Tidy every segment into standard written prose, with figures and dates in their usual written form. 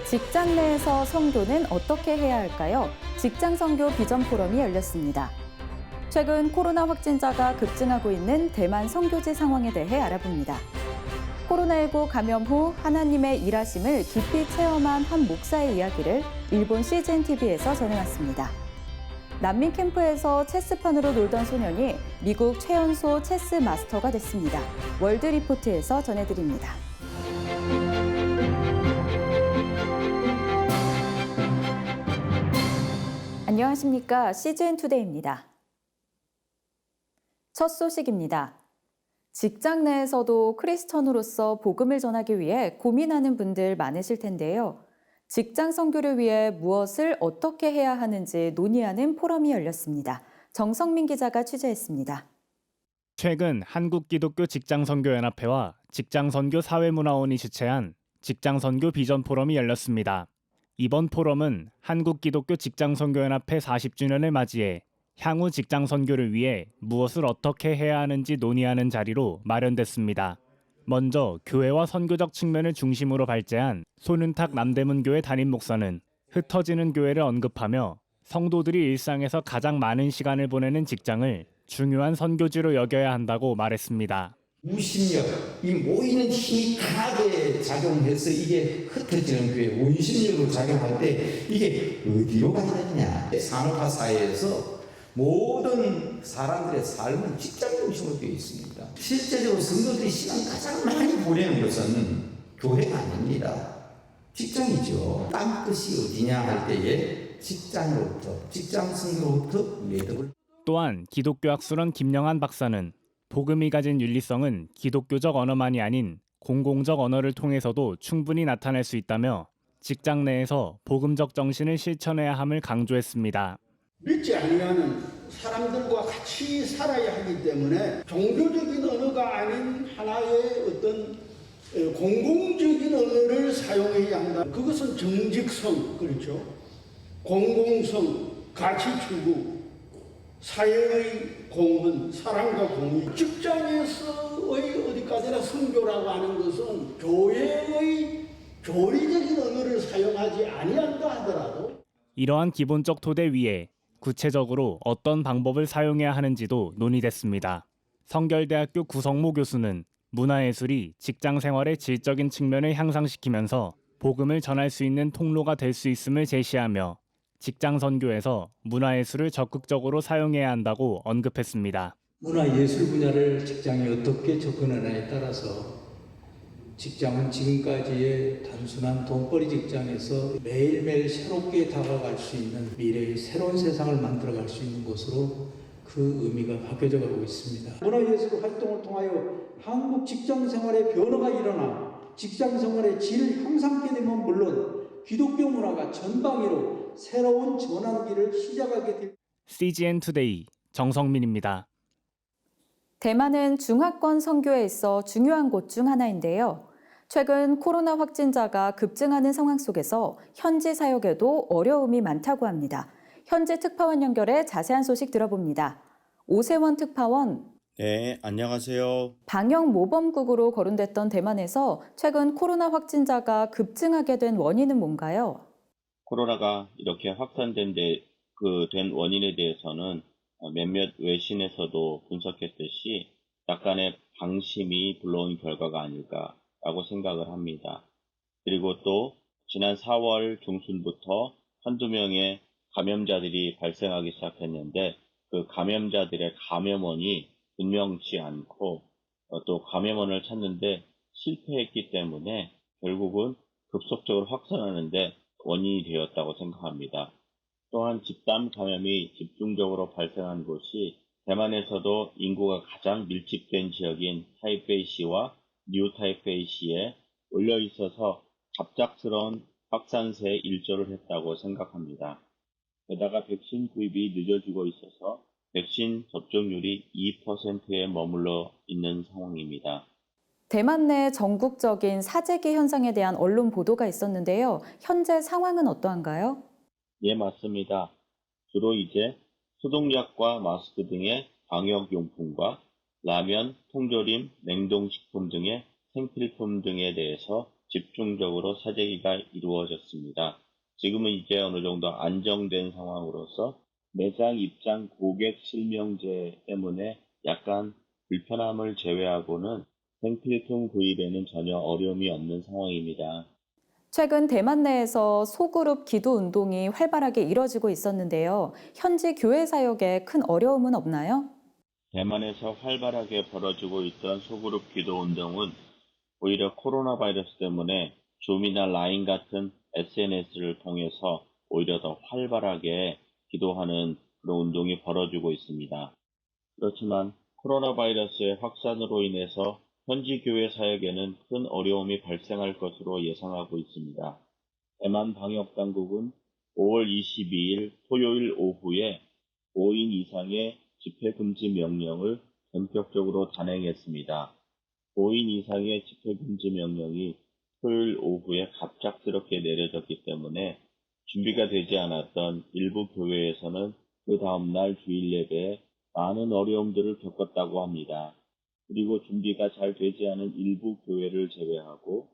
직장 내에서 성교는 어떻게 해야 할까요? 직장 선교 비전 포럼이 열렸습니다. 최근 코로나 확진자가 급증하고 있는 대만 선교지 상황에 대해 알아봅니다. 코로나19 감염 후 하나님의 일하심을 깊이 체험한 한 목사의 이야기를 일본 CGN-TV에서 전해왔습니다. 난민 캠프에서 체스판으로 놀던 소년이 미국 최연소 체스 마스터가 됐습니다. 월드 리포트에서 전해드립니다. 안녕하십니까. CGN-투데이입니다. 첫 소식입니다. 직장 내에서도 크리스천으로서 복음을 전하기 위해 고민하는 분들 많으실 텐데요. 직장 선교를 위해 무엇을 어떻게 해야 하는지 논의하는 포럼이 열렸습니다. 정성민 기자가 취재했습니다. 최근 한국기독교 직장선교연합회와 직장선교사회문화원이 주최한 직장선교 비전 포럼이 열렸습니다. 이번 포럼은 한국기독교 직장선교연합회 40주년을 맞이해 향후 직장선교를 위해 무엇을 어떻게 해야 하는지 논의하는 자리로 마련됐습니다. 먼저 교회와 선교적 측면을 중심으로 발제한 손은탁 남대문교회 담임 목사는 흩어지는 교회를 언급하며 성도들이 일상에서 가장 많은 시간을 보내는 직장을 중요한 선교지로 여겨야 한다고 말했습니다. 무심력, 이 모이는 힘이 강하게 작용해서 이게 흩어지는 교회, 원심력으로 작용할 때 이게 어디로 가느냐. 산업화 사회에서 모든 사람들의 삶은 직장 중심으로 되어 있습니다. 실제적으로 성도들이 시간 가장 많이 보내는 것은 교회가 아닙니다. 직장이죠. 땅끝이 어디냐 할 때에 직장으로부터, 직장 선교로부터 매듭을. 또한 기독교학술원 김영한 박사는 복음이 가진 윤리성은 기독교적 언어만이 아닌 공공적 언어를 통해서도 충분히 나타낼 수 있다며 직장 내에서 복음적 정신을 실천해야 함을 강조했습니다. 믿지 아니하는 사람들과 같이 살아야 하기 때문에 종교적인 언어가 아닌 하나의 어떤 공공적인 언어를 사용해야 한다. 그것은 정직성, 그렇죠? 공공성, 가치 추구, 사회의 공헌, 사랑과 공의. 직장에서의 어디까지나 선교라고 하는 것은 교회의 교리적인 언어를 사용하지 아니한다 하더라도 이러한 기본적 토대 위에 구체적으로 어떤 방법을 사용해야 하는지도 논의됐습니다. 성결대학교 구성모 교수는 문화예술이 직장 생활의 질적인 측면을 향상시키면서 복음을 전할 수 있는 통로가 될 수 있음을 제시하며 직장 선교에서 문화예술을 적극적으로 사용해야 한다고 언급했습니다. 문화예술 분야를 직장에 어떻게 접근하느냐에 따라서 직장은 지금까지의 단순한 돈벌이 직장에서 매일매일 새롭게 다가갈 수 있는 미래의 새로운 세상을 만들어갈 수 있는 곳으로 그 의미가 바뀌어져 가고 있습니다. 문화예술 활동을 통하여 한국 직장 생활의 변화가 일어나 직장 생활의 질을 향상하게 되면 물론 기독교 문화가 전방위로 새로운 전환기를 시작하게 될. CGN-투데이 정성민입니다. 대만은 중화권 선교에 있어 중요한 곳 중 하나인데요. 최근 코로나 확진자가 급증하는 상황 속에서 현지 사역에도 어려움이 많다고 합니다. 현지 특파원 연결해 자세한 소식 들어봅니다. 오세원 특파원. 네, 안녕하세요. 방역 모범국으로 거론됐던 대만에서 최근 코로나 확진자가 급증하게 된 원인은 뭔가요? 코로나가 이렇게 확산된 된 원인에 대해서는 몇몇 외신에서도 분석했듯이 약간의 방심이 불러온 결과가 아닐까라고 생각을 합니다. 그리고 또 지난 4월 중순부터 한두 명의 감염자들이 발생하기 시작했는데 그 감염자들의 감염원이 분명치 않고 또 감염원을 찾는데 실패했기 때문에 결국은 급속적으로 확산하는데 원인이 되었다고 생각합니다. 또한 집단 감염이 집중적으로 발생한 곳이 대만에서도 인구가 가장 밀집된 지역인 타이페이시와 뉴 타이페이시에 몰려 있어서 갑작스러운 확산세에 일조를 했다고 생각합니다. 게다가 백신 구입이 늦어지고 있어서 백신 접종률이 2%에 머물러 있는 상황입니다. 대만 내 전국적인 사재기 현상에 대한 언론 보도가 있었는데요. 현재 상황은 어떠한가요? 예, 맞습니다. 주로 이제 소독약과 마스크 등의 방역용품과 라면, 통조림, 냉동식품 등의 생필품 등에 대해서 집중적으로 사재기가 이루어졌습니다. 지금은 이제 어느 정도 안정된 상황으로서 매장 입장 고객 실명제 때문에 약간 불편함을 제외하고는 생필품 구입에는 전혀 어려움이 없는 상황입니다. 최근 대만 내에서 소그룹 기도 운동이 활발하게 이뤄지고 있었는데요. 현지 교회 사역에 큰 어려움은 없나요? 대만에서 활발하게 벌어지고 있던 소그룹 기도 운동은 오히려 코로나 바이러스 때문에 줌이나 라인 같은 SNS를 통해서 오히려 더 활발하게 기도하는 그런 운동이 벌어지고 있습니다. 그렇지만 코로나 바이러스의 확산으로 인해서 현지 교회 사역에는 큰 어려움이 발생할 것으로 예상하고 있습니다. 대만 방역당국은 5월 22일 토요일 오후에 5인 이상의 집회금지 명령을 전격적으로 단행했습니다. 5인 이상의 집회금지 명령이 토요일 오후에 갑작스럽게 내려졌기 때문에 준비가 되지 않았던 일부 교회에서는 그 다음날 주일 예배에 많은 어려움들을 겪었다고 합니다. 그리고 준비가 잘 되지 않은 일부 교회를 제외하고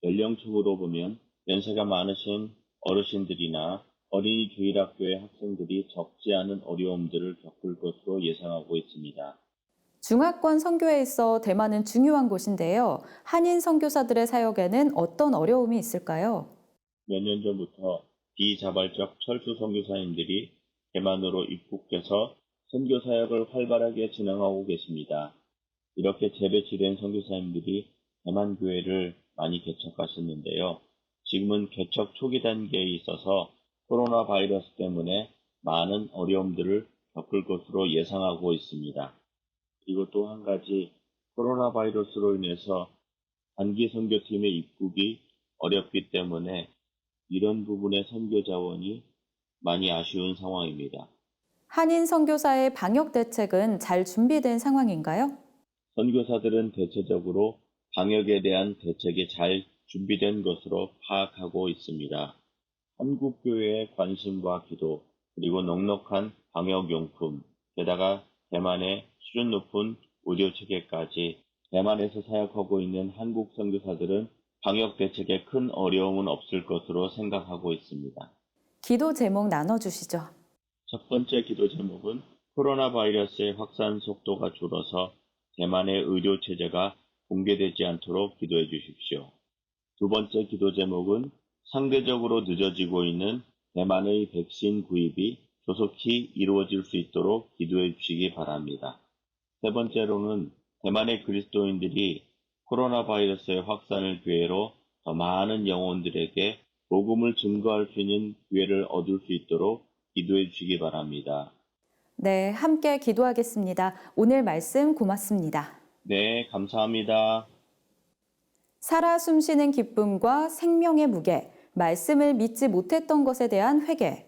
연령층으로 보면 연세가 많으신 어르신들이나 어린이 주일학교의 학생들이 적지 않은 어려움들을 겪을 것으로 예상하고 있습니다. 중화권 선교에 있어 대만은 중요한 곳인데요. 한인 선교사들의 사역에는 어떤 어려움이 있을까요? 몇 년 전부터 비자발적 철수 선교사님들이 대만으로 입국해서 선교 사역을 활발하게 진행하고 계십니다. 이렇게 재배치된 선교사님들이 대만 교회를 많이 개척하셨는데요. 지금은 개척 초기 단계에 있어서 코로나 바이러스 때문에 많은 어려움들을 겪을 것으로 예상하고 있습니다. 그리고 또 한 가지 코로나 바이러스로 인해서 단기 선교팀의 입국이 어렵기 때문에 이런 부분의 선교 자원이 많이 아쉬운 상황입니다. 한인 선교사의 방역 대책은 잘 준비된 상황인가요? 선교사들은 대체적으로 방역에 대한 대책이 잘 준비된 것으로 파악하고 있습니다. 한국 교회의 관심과 기도, 그리고 넉넉한 방역용품, 게다가 대만의 수준 높은 의료 체계까지 대만에서 사역하고 있는 한국 선교사들은 방역 대책에 큰 어려움은 없을 것으로 생각하고 있습니다. 기도 제목 나눠주시죠. 첫 번째 기도 제목은 코로나 바이러스의 확산 속도가 줄어서 대만의 의료 체제가 붕괴되지 않도록 기도해 주십시오. 두 번째 기도 제목은 상대적으로 늦어지고 있는 대만의 백신 구입이 조속히 이루어질 수 있도록 기도해 주시기 바랍니다. 세 번째로는 대만의 그리스도인들이 코로나 바이러스의 확산을 기회로 더 많은 영혼들에게 복음을 증거할 수 있는 기회를 얻을 수 있도록 기도해 주시기 바랍니다. 네, 함께 기도하겠습니다. 오늘 말씀 고맙습니다. 네, 감사합니다. 살아 숨쉬는 기쁨과 생명의 무게, 말씀을 믿지 못했던 것에 대한 회개.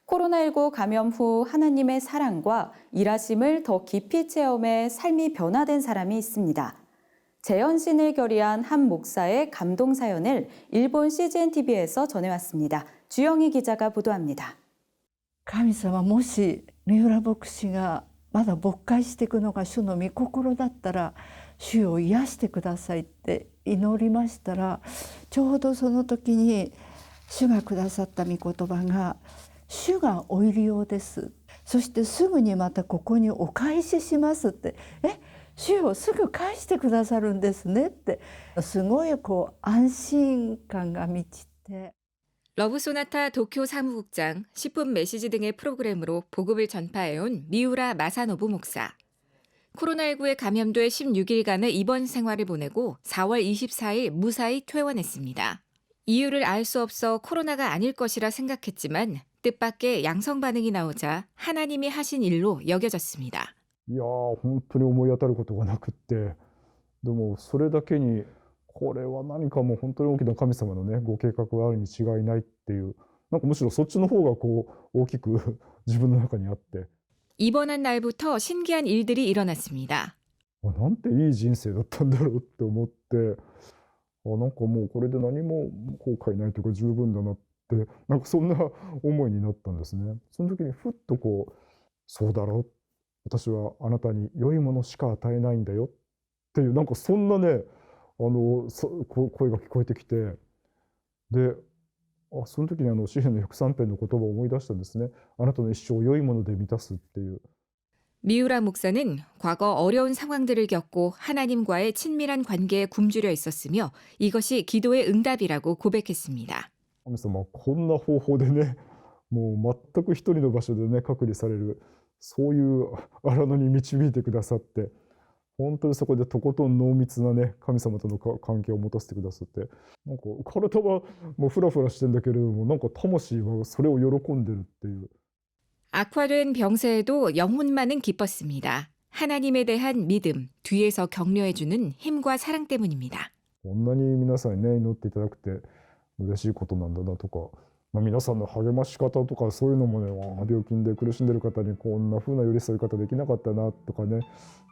코로나19 감염 후 하나님의 사랑과 일하심을 더 깊이 체험해 삶이 변화된 사람이 있습니다. 재현신을 결의한 한 목사의 감동 사연을 일본 CGN-TV에서 전해왔습니다. 주영희 기자가 보도합니다. 神様もし三浦牧師がまだ牧会していくのが主の御心だったら主を癒してくださいって祈りましたら、ちょうどその時に主がくださった御言葉が主がお入り用です、そしてすぐにまたここにお返ししますって、主をすぐ返してくださるんですねって、すごい安心感が満ちて。 러브소나타 도쿄 사무국장, 10분 메시지 등의 프로그램으로 복음을 전파해온 미우라 마사노부 목사. 코로나19에 감염돼 16일간의 입원 생활을 보내고 4월 24일 무사히 퇴원했습니다. 이유를 알 수 없어 코로나가 아닐 것이라 생각했지만 뜻밖의 양성 반응이 나오자 하나님이 하신 일로 여겨졌습니다. いやー本当に思い当たることがなくって、でもそれだけにこれは何かもう本当に大きな神様のねご計画があるに違いないっていう、なんかむしろそっちの方が大きく自分の中にあって、 입원한 날부터 신기한 일들이 일어났습니다. なんていい人生だったんだろうって思って、なんかもうこれで何も後悔ないというか十分だなって、なんかそんな思いになったんですね。その時にふっとそうだろう、私はあなたに良いものしか与えないんだよっていう、なんかそんなね声が聞こえてきて、で、その時に詩篇の103編の言葉を思い出したんですね。あなたの一生を良いもので満たすっていう。 미우라 목사는 과거 어려운 상황들을 겪고 하나님과의 친밀한 관계에 굶주려 있었으며 이것이 기도의 응답이라고 고백했습니다. 神様はこんな方法でね、もう全く一人の場所でね、隔離される、そういう荒野に導いてくださって、本当にそこでとことん濃密なね、神様との関係を持たせてくださって、なんか体はもうフラフラしてんだけれども、なんか魂はそれを喜んでるっていう。 악화된 병세에도 영혼만은 기뻤습니다. 하나님에 대한 믿음, 뒤에서 격려해주는 힘과 사랑 때문입니다. こんなに皆さんにね、祈っていただくて嬉しいことなんだなとか、皆さんの励まし方とかそういうのもね、病気で苦しんでる方にこんな風な寄り添い方できなかったなとかね、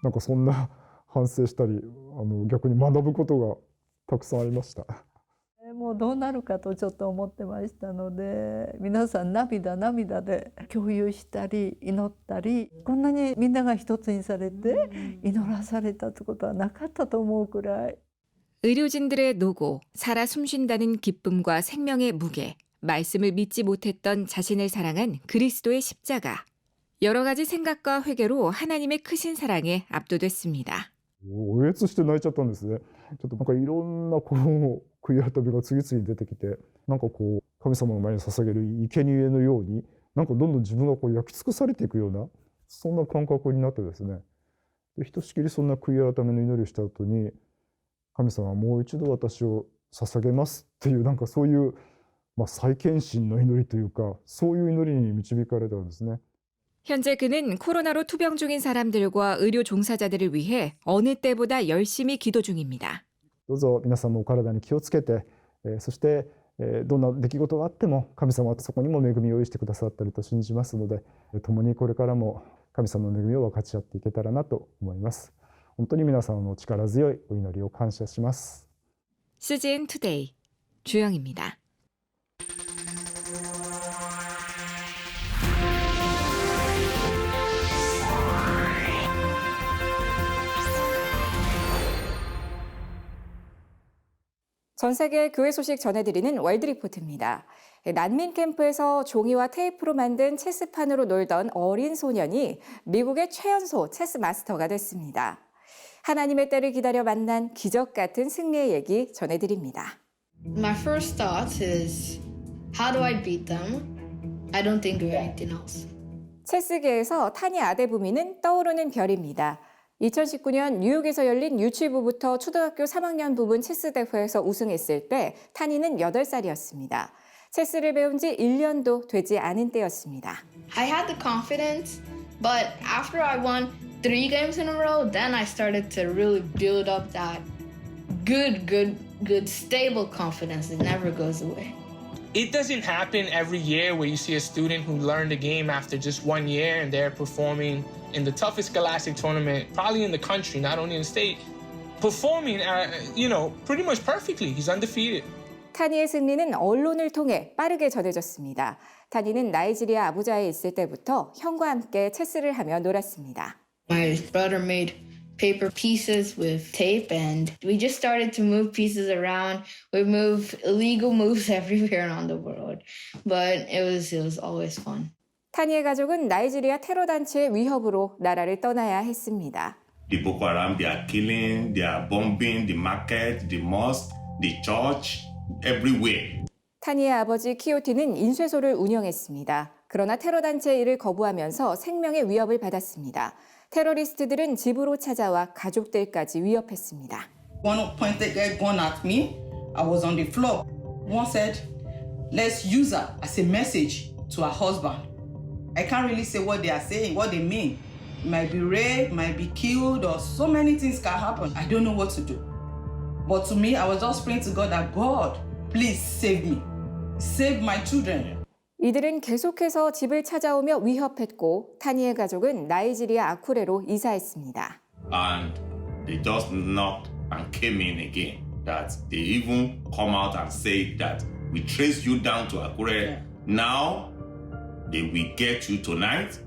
なんかそんな反省したり、逆に学ぶことがたくさんありました。もうどうなるかとちょっと思ってましたので、皆さん涙で共有したり祈ったり、こんなにみんなが一つにされて祈らされたってことはなかったと思うくらい。 의료진들의 노고, 살아 숨쉰다는 기쁨과 생명의 무게, 말씀을 믿지 못했던 자신을 사랑한 그리스도의 십자가. 여러 가지 생각과 회개로 하나님의 크신 사랑에 압도됐습니다. おえつして泣いちゃったんですね。ちょっとなんかいろんな悔い改めが次々に出てきて、なんか神様の前に捧げる生贄のように、なんかどんどん自分が焼き尽くされていくような、そんな感覚になってですね。で、ひとしきりそんな悔い改めの祈りをした後に、神様はもう一度私を捧げますっていう、なんかそういう、再献身の祈りというか、そういう祈りに導かれたんですね。 현재 그는 코로나로 투병 중인 사람들과 의료 종사자들을 위해 어느 때보다 열심히 기도 중입니다. どうぞ皆さんのお体に気をつけて、そしてどんな出来事があっても神様はそこにも恵みを用意してくださったりと信じますので、共にこれからも神様の恵みを分かち合っていけたらなと思います。本当に皆さんの力強いお祈りを感謝します。 CGN 투데이 주영입니다. 전 세계 교회 소식 전해드리는 월드리포트입니다. 난민 캠프에서 종이와 테이프로 만든 체스판으로 놀던 어린 소년이 미국의 최연소 체스 마스터가 됐습니다. 하나님의 때를 기다려 만난 기적 같은 승리의 얘기 전해드립니다. My first thought is, how do I beat them? I don't think do anything else. 체스계에서 타니 아데부미는 떠오르는 별입니다. 2019년 뉴욕에서 열린 유치부부터 초등학교 3학년 부분 체스 대회에서 우승했을 때 타니는 8살이었습니다. 체스를 배운 지 1년도 되지 않은 때였습니다. I had the confidence, but after I won 3 games in a row, then I started to really build up that good, stable confidence that never goes away. It doesn't happen every year where you see a student who learned the game after just 1 year and they're performing in the toughest scholastic tournament, probably in the country, not only in the state, performing, pretty much perfectly. He's undefeated. 타니의 승리는 언론을 통해 빠르게 전해졌습니다. 타니는 나이지리아 아부자에 있을 때부터 형과 함께 체스를 하며 놀았습니다. My brother made paper pieces with tape and we just started to move pieces around. We moved illegal moves everywhere around the world, but it was always fun. 타니의 가족은 나이지리아 테러 단체의 위협으로 나라를 떠나야 했습니다. The Boko Haram, they are killing, they are bombing the market, the mosque, the church, everywhere. 타니의 아버지 키오티는 인쇄소를 운영했습니다. 그러나 테러 단체의 일을 거부하면서 생명의 위협을 받았습니다. 테러리스트들은 집으로 찾아와 가족들까지 위협했습니다. One pointed their gun at me. I was on the floor. One said, "Let's use her as a message to her husband." I can't really say what they are saying, what they mean. It might be raped, might be killed, or so many things can happen. I don't know what to do. But to me, I was just praying to God that, God, please save me. Save my children. 이들은 계속해서 집을 찾아오며 위협했고 타니의 가족은 나이지리아 아쿠레로 이사했습니다. And they just knocked and came in again. That they even come out and say that we trace you down to Akure. Now they will get you tonight.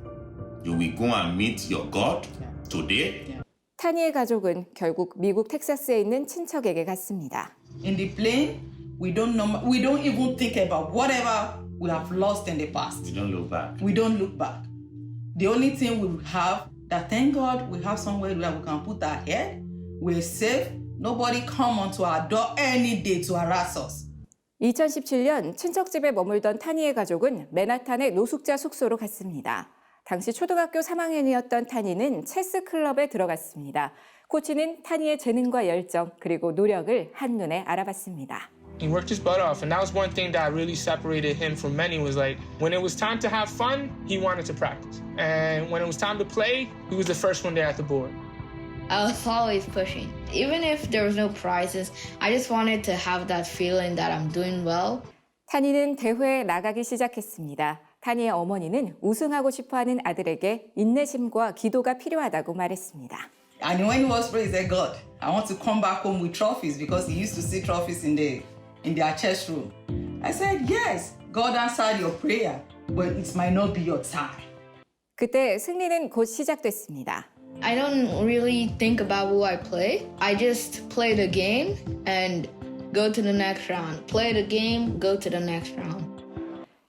You will go and meet your God today. 타니의 가족은 결국 미국 텍사스에 있는 친척에게 갔습니다. In the plane, we don't even think about whatever we have lost in the past. We don't look back. We don't look back. The only thing we have that thank God we have somewhere where we can put our head. We're safe. Nobody come onto our door any day to harass us. 2017년 친척집에 머물던 타니의 가족은 맨하탄의 노숙자 숙소로 갔습니다. 당시 초등학교 3학년이었던 타니는 체스 클럽에 들어갔습니다. 코치는 타니의 재능과 열정 그리고 노력을 한눈에 알아봤습니다. He worked his butt off, and that was one thing that really separated him from many. Was like when it was time to have fun, he wanted to practice, and when it was time to play, he was the first one there at the board. I was always pushing. Even if there was no prizes, I just wanted to have that feeling that I'm doing well. 타니는 대회에 나가기 시작했습니다. 타니의 어머니는 우승하고 싶어하는 아들에게 인내심과 기도가 필요하다고 말했습니다. And when he was praying, he said, God, I want to come back home with trophies because he used to see trophies in their chest room. I said, yes, God answered your prayer, but it might not be your time. 그때 승리는 곧 시작됐습니다. I don't really think about who I play. I just play the game and go to the next round. Play the game, go to the next round.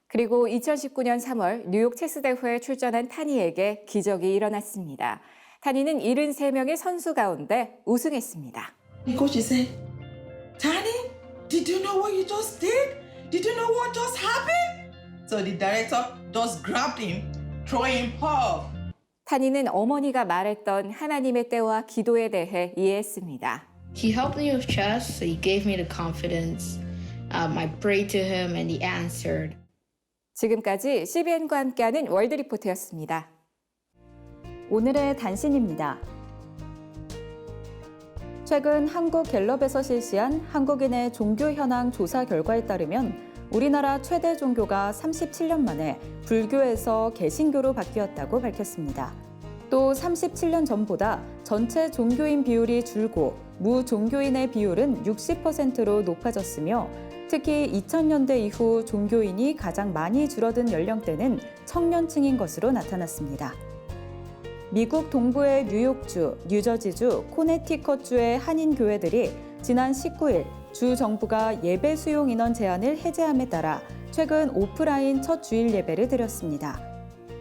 그리고 2019년 3월 뉴욕 체스 대회에 출전한 타니에게 기적이 일어났습니다. 타니는 73명의 선수 가운데 우승했습니다. The coach said, Tani, did you know what you just did? Did you know what just happened? So the director just grabbed him, threw him off. 타니는 어머니가 말했던 하나님의 때와 기도에 대해 이해했습니다. He helped me with chess, so he gave me the confidence. I prayed to him and he answered. 지금까지 CBN과 함께하는 월드 리포트였습니다. 오늘의 단신입니다. 최근 한국갤럽에서 실시한 한국인의 종교 현황 조사 결과에 따르면 우리나라 최대 종교가 37년 만에 불교에서 개신교로 바뀌었다고 밝혔습니다. 또 37년 전보다 전체 종교인 비율이 줄고 무종교인의 비율은 60%로 높아졌으며 특히 2000년대 이후 종교인이 가장 많이 줄어든 연령대는 청년층인 것으로 나타났습니다. 미국 동부의 뉴욕주, 뉴저지주, 코네티컷주의 한인 교회들이 지난 19일 주 정부가 예배 수용 인원 제한을 해제함에 따라 최근 오프라인 첫 주일 예배를 드렸습니다.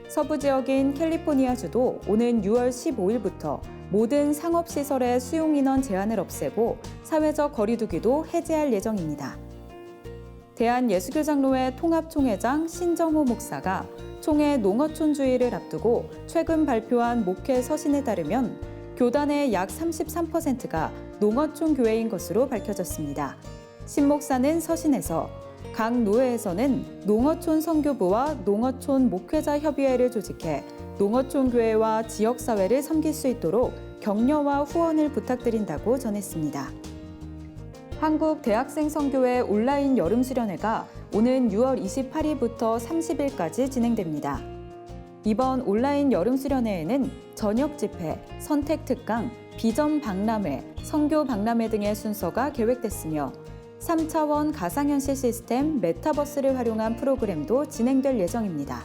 서부 지역인 캘리포니아주도 오는 6월 15일부터 모든 상업시설의 수용 인원 제한을 없애고 사회적 거리두기도 해제할 예정입니다. 대한예수교장로회 통합총회장 신정호 목사가 총회 농어촌주의를 앞두고 최근 발표한 목회 서신에 따르면 교단의 약 33%가 농어촌 교회인 것으로 밝혀졌습니다. 신 목사는 서신에서 각 노회에서는 농어촌 선교부와 농어촌 목회자 협의회를 조직해 농어촌 교회와 지역사회를 섬길 수 있도록 격려와 후원을 부탁드린다고 전했습니다. 한국 대학생 선교회 온라인 여름수련회가 오는 6월 28일부터 30일까지 진행됩니다. 이번 온라인 여름수련회에는 저녁 집회, 선택 특강, 비전 박람회, 선교 박람회 등의 순서가 계획됐으며 3차원 가상현실 시스템 메타버스를 활용한 프로그램도 진행될 예정입니다.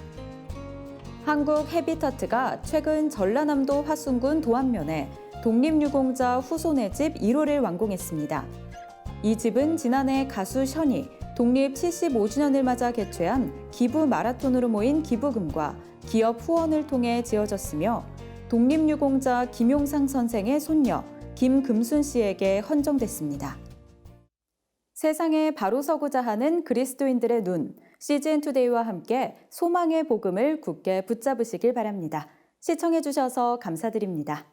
한국 헤비타트가 최근 전라남도 화순군 도안면에 독립유공자 후손의 집 1호를 완공했습니다. 이 집은 지난해 가수 션이 독립 75주년을 맞아 개최한 기부 마라톤으로 모인 기부금과 기업 후원을 통해 지어졌으며 독립유공자 김용상 선생의 손녀 김금순 씨에게 헌정됐습니다. 세상에 바로 서고자 하는 그리스도인들의 눈, CGN투데이와 함께 소망의 복음을 굳게 붙잡으시길 바랍니다. 시청해주셔서 감사드립니다.